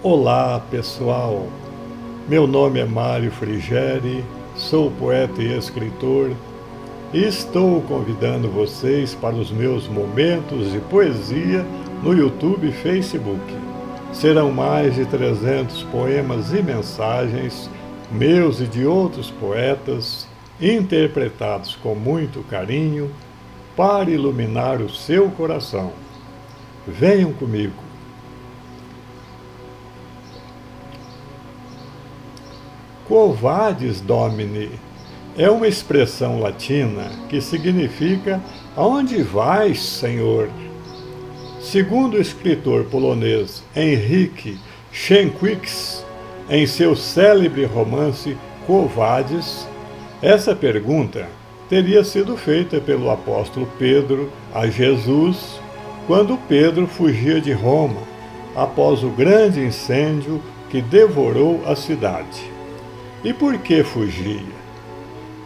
Olá, pessoal. Meu nome é Mário Frigeri, sou poeta e escritor e estou convidando vocês para os meus momentos de poesia no YouTube e Facebook. Serão mais de 300 poemas e mensagens, meus e de outros poetas, interpretados com muito carinho, para iluminar o seu coração. Venham comigo. Quo vadis, Domine é uma expressão latina que significa aonde vais, Senhor? Segundo o escritor polonês Henryk Sienkiewicz, em seu célebre romance Quo vadis, essa pergunta teria sido feita pelo apóstolo Pedro a Jesus quando Pedro fugia de Roma após o grande incêndio que devorou a cidade. E por que fugia?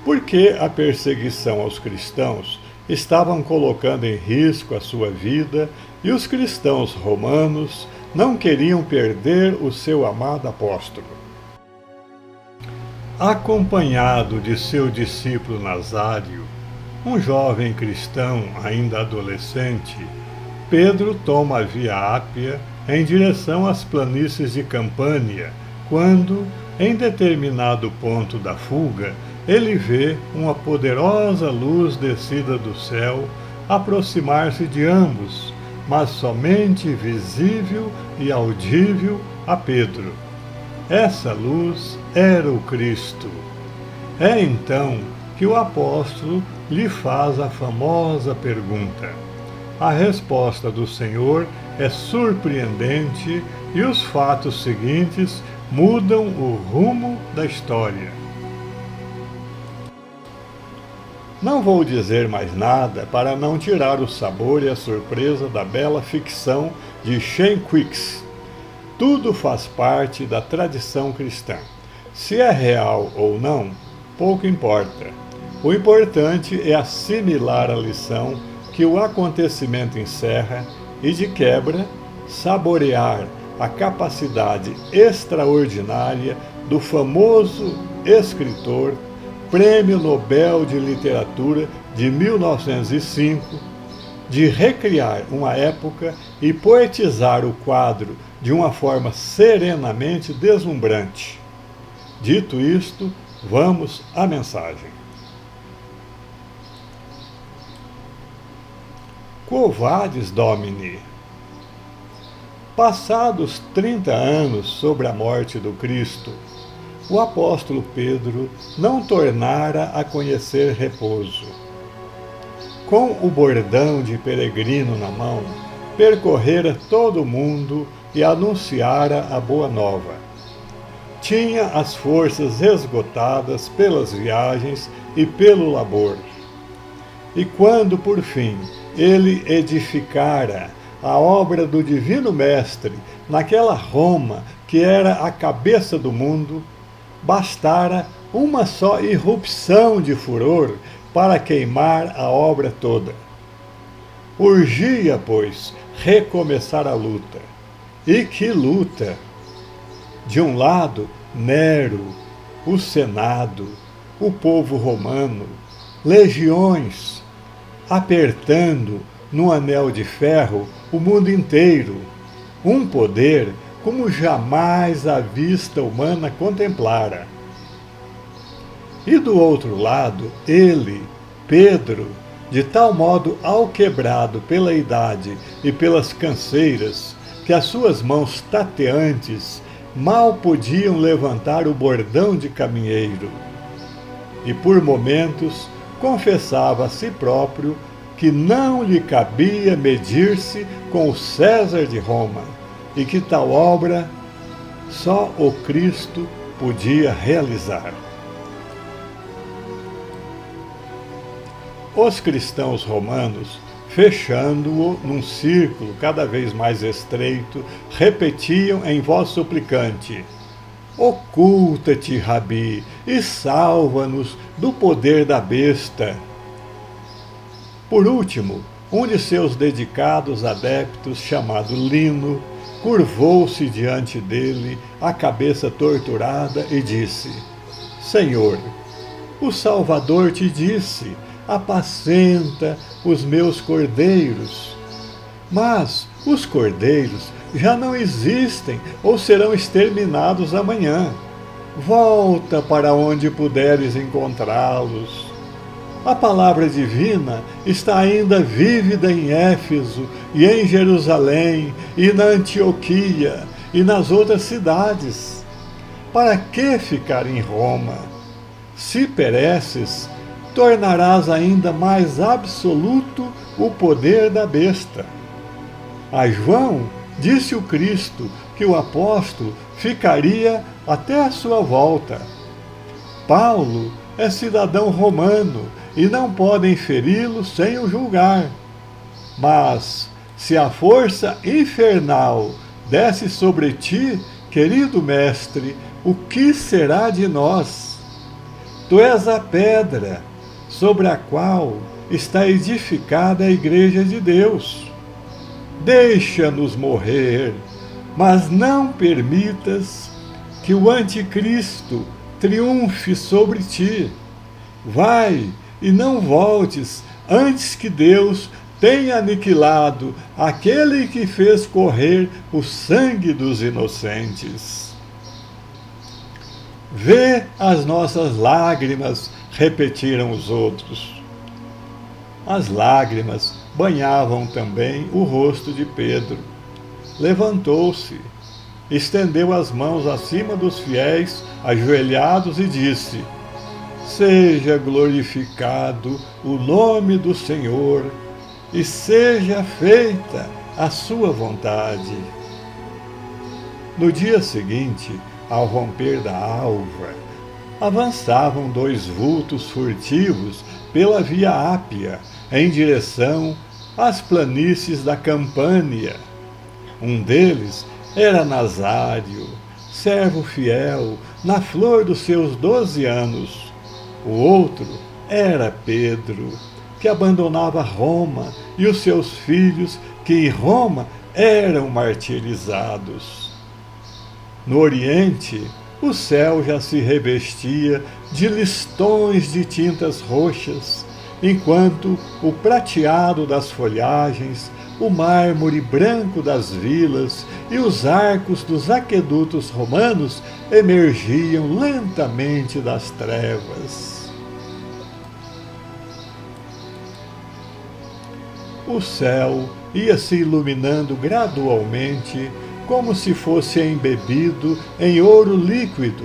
Porque a perseguição aos cristãos estavam colocando em risco a sua vida e os cristãos romanos não queriam perder o seu amado apóstolo. Acompanhado de seu discípulo Nazário, um jovem cristão ainda adolescente, Pedro toma a Via Ápia em direção às planícies de Campânia, quando, em determinado ponto da fuga, ele vê uma poderosa luz descida do céu aproximar-se de ambos, mas somente visível e audível a Pedro. Essa luz era o Cristo. É então que o apóstolo lhe faz a famosa pergunta. A resposta do Senhor é surpreendente e os fatos seguintes mudam o rumo da história. Não vou dizer mais nada para não tirar o sabor e a surpresa da bela ficção de Sienkiewicz. Tudo faz parte da tradição cristã. Se é real ou não, pouco importa. O importante é assimilar a lição que o acontecimento encerra e, de quebra, saborear a capacidade extraordinária do famoso escritor, Prêmio Nobel de Literatura de 1905, de recriar uma época e poetizar o quadro de uma forma serenamente deslumbrante. Dito isto, vamos à mensagem. Quo vadis, Domine? Passados 30 anos sobre a morte do Cristo, o apóstolo Pedro não tornara a conhecer repouso. Com o bordão de peregrino na mão, percorrera todo o mundo e anunciara a boa nova. Tinha as forças esgotadas pelas viagens e pelo labor. E quando, por fim, ele edificara a obra do Divino Mestre naquela Roma que era a cabeça do mundo, bastara uma só irrupção de furor para queimar a obra toda. Urgia, pois, recomeçar a luta. E que luta! De um lado, Nero, o Senado, o povo romano, legiões, apertando num anel de ferro o mundo inteiro, um poder como jamais a vista humana contemplara. E do outro lado, ele, Pedro, de tal modo alquebrado pela idade e pelas canseiras, que as suas mãos tateantes mal podiam levantar o bordão de caminheiro. E por momentos confessava a si próprio que não lhe cabia medir-se com o César de Roma, e que tal obra só o Cristo podia realizar. Os cristãos romanos, fechando-o num círculo cada vez mais estreito, repetiam em voz suplicante: oculta-te, Rabi, e salva-nos do poder da besta. Por último, um de seus dedicados adeptos, chamado Lino, curvou-se diante dele, a cabeça torturada, e disse: Senhor, o Salvador te disse: apacenta os meus cordeiros. Mas os cordeiros já não existem ou serão exterminados amanhã. Volta para onde puderes encontrá-los. A palavra divina está ainda vívida em Éfeso e em Jerusalém e na Antioquia e nas outras cidades. Para que ficar em Roma? Se pereces, tornarás ainda mais absoluto o poder da besta. A João disse o Cristo que o apóstolo ficaria até a sua volta. Paulo é cidadão romano e não podem feri-lo sem o julgar. Mas, se a força infernal desce sobre ti, querido mestre, o que será de nós? Tu és a pedra sobre a qual está edificada a Igreja de Deus. Deixa-nos morrer, mas não permitas que o anticristo triunfe sobre ti. Vai e não voltes antes que Deus tenha aniquilado aquele que fez correr o sangue dos inocentes. Vê as nossas lágrimas, repetiram os outros. As lágrimas banhavam também o rosto de Pedro. Levantou-se, estendeu as mãos acima dos fiéis ajoelhados e disse: Seja glorificado o nome do Senhor e seja feita a sua vontade. No dia seguinte, ao romper da alva, avançavam 2 vultos furtivos pela Via Ápia, em direção às planícies da Campânia. Um deles era Nazário, servo fiel, na flor dos seus 12 anos. O outro era Pedro, que abandonava Roma, e os seus filhos, que em Roma eram martirizados. No Oriente, o céu já se revestia de listões de tintas roxas, enquanto o prateado das folhagens, o mármore branco das vilas e os arcos dos aquedutos romanos emergiam lentamente das trevas. O céu ia se iluminando gradualmente, como se fosse embebido em ouro líquido.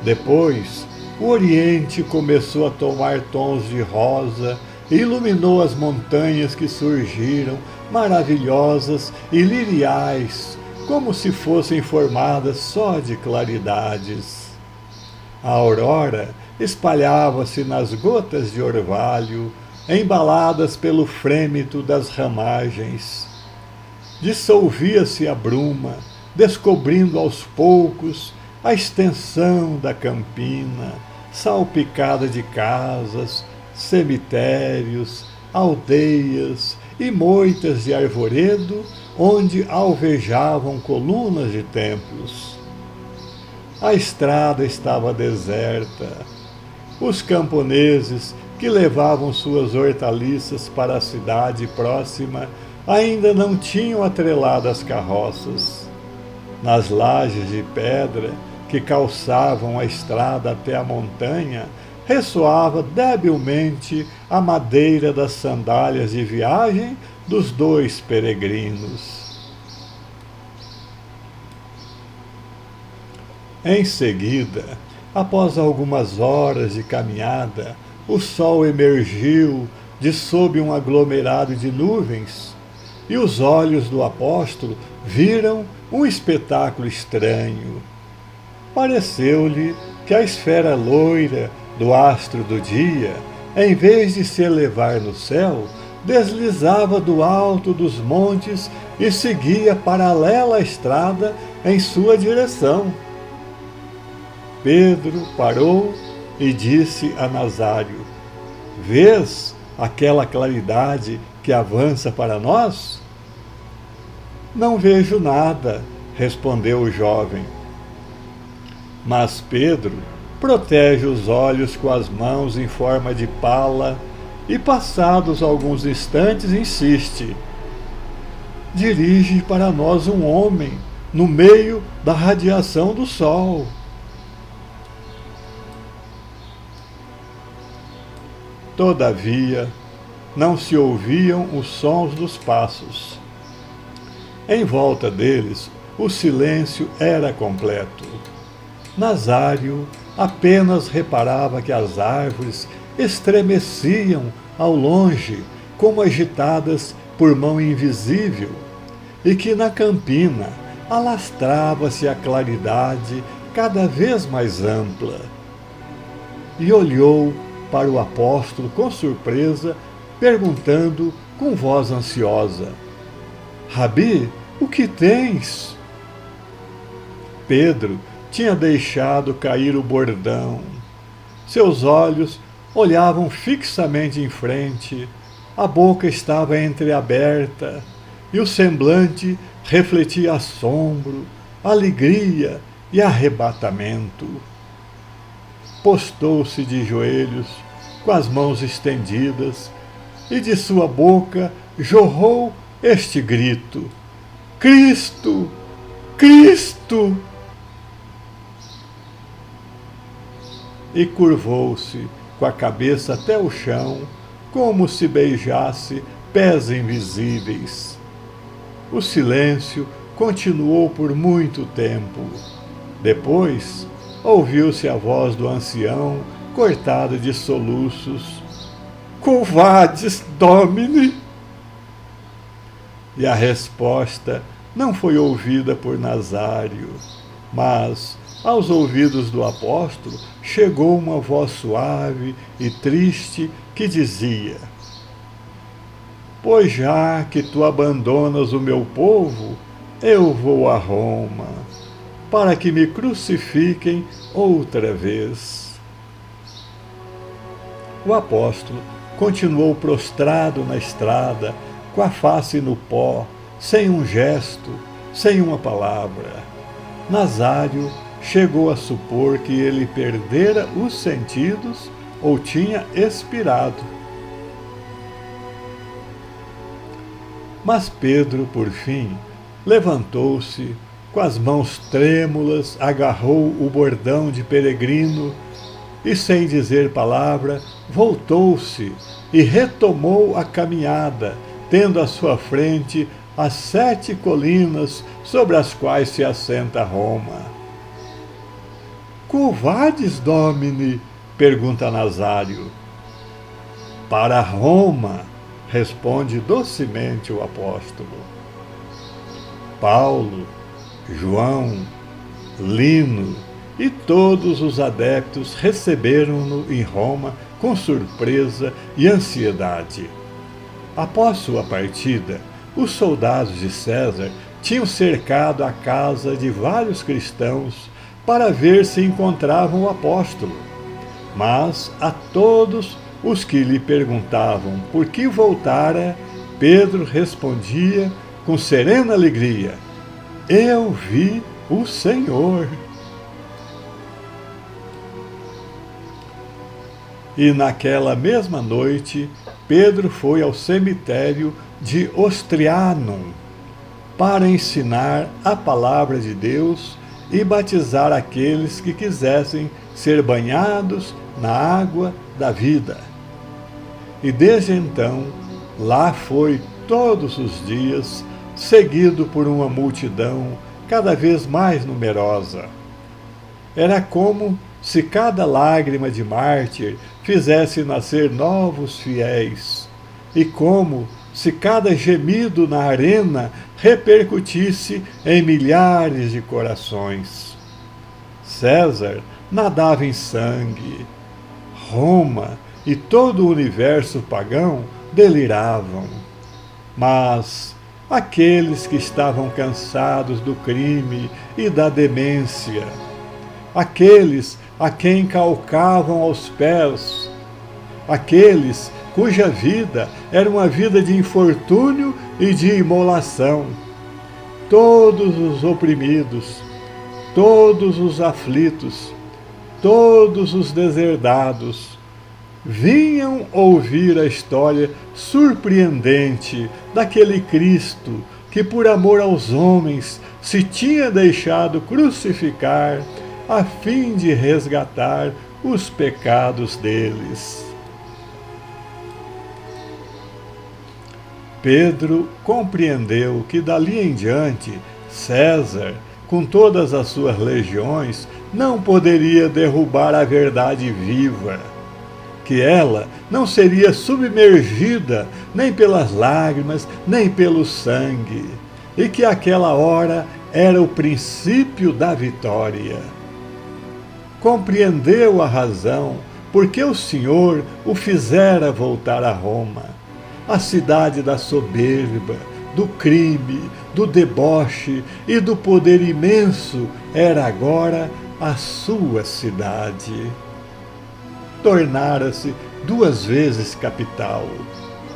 Depois, o Oriente começou a tomar tons de rosa e iluminou as montanhas que surgiram, maravilhosas e liriais, como se fossem formadas só de claridades. A aurora espalhava-se nas gotas de orvalho, embaladas pelo frêmito das ramagens. Dissolvia-se a bruma, descobrindo aos poucos a extensão da campina, salpicada de casas, cemitérios, aldeias e moitas de arvoredo, onde alvejavam colunas de templos. A estrada estava deserta. Os camponeses que levavam suas hortaliças para a cidade próxima ainda não tinham atrelado as carroças. Nas lajes de pedra que calçavam a estrada até a montanha, ressoava debilmente a madeira das sandálias de viagem dos 2 peregrinos. Em seguida, após algumas horas de caminhada, o sol emergiu de sob um aglomerado de nuvens, e os olhos do apóstolo viram um espetáculo estranho. Pareceu-lhe que a esfera loira do astro do dia, em vez de se elevar no céu, deslizava do alto dos montes e seguia paralela à estrada em sua direção. Pedro parou e disse a Nazário: Vês aquela claridade que avança para nós? Não vejo nada, respondeu o jovem. Mas Pedro protege os olhos com as mãos em forma de pala e, passados alguns instantes, insiste. Dirige para nós um homem no meio da radiação do sol. Todavia, não se ouviam os sons dos passos. Em volta deles, o silêncio era completo. Nazário apenas reparava que as árvores estremeciam ao longe, como agitadas por mão invisível, e que na campina alastrava-se a claridade cada vez mais ampla. E olhou para o apóstolo com surpresa, perguntando com voz ansiosa: Rabi, o que tens? Pedro tinha deixado cair o bordão. Seus olhos olhavam fixamente em frente, a boca estava entreaberta e o semblante refletia assombro, alegria e arrebatamento. Postou-se de joelhos, com as mãos estendidas, e de sua boca jorrou este grito: Cristo! Cristo! E curvou-se com a cabeça até o chão, como se beijasse pés invisíveis. O silêncio continuou por muito tempo. Depois, ouviu-se a voz do ancião, cortada de soluços: Quo vadis, Domine? E a resposta não foi ouvida por Nazário, mas, aos ouvidos do apóstolo, chegou uma voz suave e triste que dizia: Pois já que tu abandonas o meu povo, eu vou a Roma, para que me crucifiquem outra vez. O apóstolo continuou prostrado na estrada, com a face no pó, sem um gesto, sem uma palavra. Nazário chegou a supor que ele perdera os sentidos ou tinha expirado. Mas Pedro, por fim, levantou-se, com as mãos trêmulas, agarrou o bordão de peregrino e, sem dizer palavra, voltou-se e retomou a caminhada, tendo à sua frente as 7 colinas sobre as quais se assenta Roma. Quo vadis, Domine? Pergunta Nazário. Para Roma, responde docemente o apóstolo. Paulo, João, Lino e todos os adeptos receberam-no em Roma com surpresa e ansiedade. Após sua partida, os soldados de César tinham cercado a casa de vários cristãos para ver se encontravam o apóstolo. Mas a todos os que lhe perguntavam por que voltara, Pedro respondia com serena alegria: Eu vi o Senhor. E naquela mesma noite, Pedro foi ao cemitério de Ostrianum para ensinar a palavra de Deus e batizar aqueles que quisessem ser banhados na água da vida. E desde então, lá foi todos os dias, seguido por uma multidão cada vez mais numerosa. Era como se cada lágrima de mártir fizesse nascer novos fiéis, e como se cada gemido na arena repercutisse em milhares de corações. César nadava em sangue. Roma e todo o universo pagão deliravam. Mas aqueles que estavam cansados do crime e da demência, aqueles a quem calcavam aos pés, aqueles cuja vida era uma vida de infortúnio e de imolação. Todos os oprimidos, todos os aflitos, todos os deserdados vinham ouvir a história surpreendente daquele Cristo que, por amor aos homens, se tinha deixado crucificar a fim de resgatar os pecados deles. Pedro compreendeu que dali em diante César, com todas as suas legiões, não poderia derrubar a verdade viva, que ela não seria submergida nem pelas lágrimas, nem pelo sangue, e que aquela hora era o princípio da vitória. Compreendeu a razão porque o Senhor o fizera voltar a Roma, a cidade da soberba, do crime, do deboche e do poder imenso era agora a sua cidade. Tornara-se 2 vezes capital,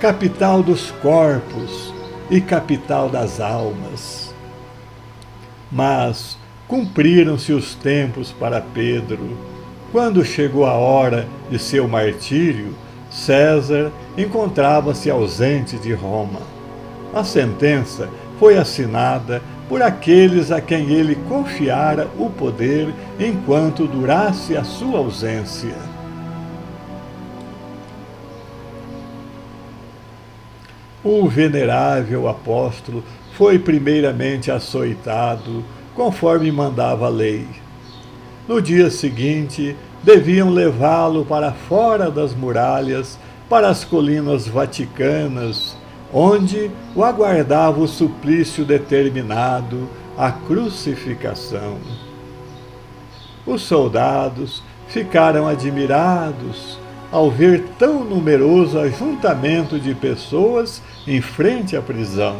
capital dos corpos e capital das almas. Mas cumpriram-se os tempos para Pedro. Quando chegou a hora de seu martírio, César encontrava-se ausente de Roma. A sentença foi assinada por aqueles a quem ele confiara o poder enquanto durasse a sua ausência. O venerável apóstolo foi primeiramente açoitado, conforme mandava a lei. No dia seguinte, deviam levá-lo para fora das muralhas, para as colinas vaticanas, onde o aguardava o suplício determinado, a crucificação. Os soldados ficaram admirados ao ver tão numeroso ajuntamento de pessoas em frente à prisão.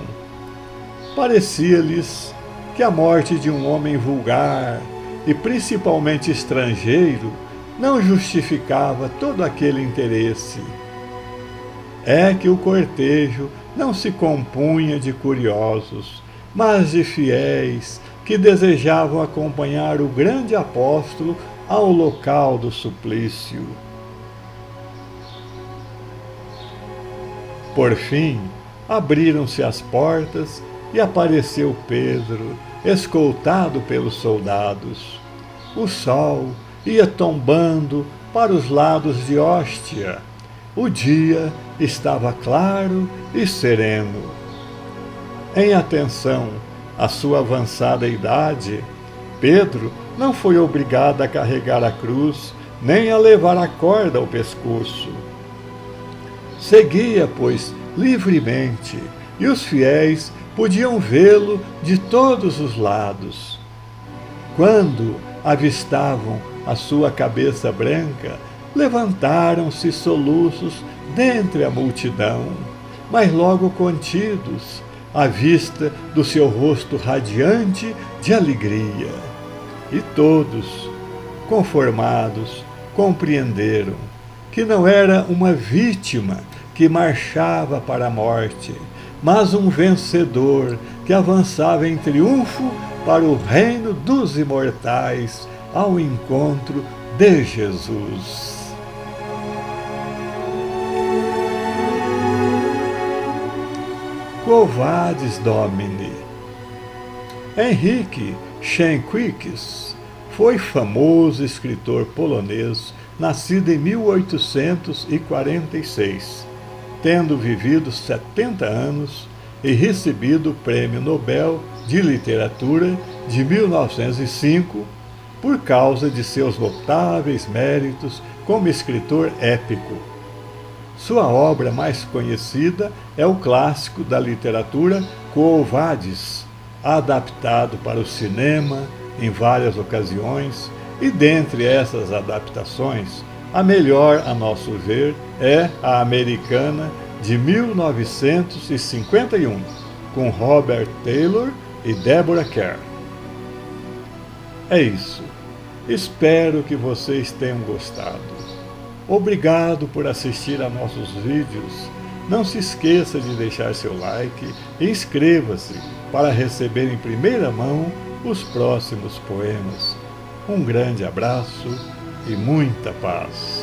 Parecia-lhes que a morte de um homem vulgar, e principalmente estrangeiro, não justificava todo aquele interesse. É que o cortejo não se compunha de curiosos, mas de fiéis que desejavam acompanhar o grande apóstolo ao local do suplício. Por fim, abriram-se as portas e apareceu Pedro, escoltado pelos soldados. O sol ia tombando para os lados de Óstia. O dia estava claro e sereno. Em atenção à sua avançada idade, Pedro não foi obrigado a carregar a cruz, nem a levar a corda ao pescoço. Seguia, pois, livremente, e os fiéis podiam vê-lo de todos os lados. Quando avistavam a sua cabeça branca, levantaram-se soluços dentre a multidão, mas logo contidos, à vista do seu rosto radiante de alegria. E todos, conformados, compreenderam que não era uma vítima que marchava para a morte, mas um vencedor que avançava em triunfo para o reino dos imortais, ao encontro de Jesus. Quo vadis, Domine? Henryk Sienkiewicz foi famoso escritor polonês, nascido em 1846, tendo vivido 70 anos e recebido o Prêmio Nobel de Literatura de 1905 por causa de seus notáveis méritos como escritor épico. Sua obra mais conhecida é o clássico da literatura Quo Vadis, adaptado para o cinema em várias ocasiões, e dentre essas adaptações, a melhor, a nosso ver, é a americana de 1951, com Robert Taylor e Deborah Kerr. É isso. Espero que vocês tenham gostado. Obrigado por assistir a nossos vídeos. Não se esqueça de deixar seu like e inscreva-se para receber em primeira mão os próximos poemas. Um grande abraço e muita paz.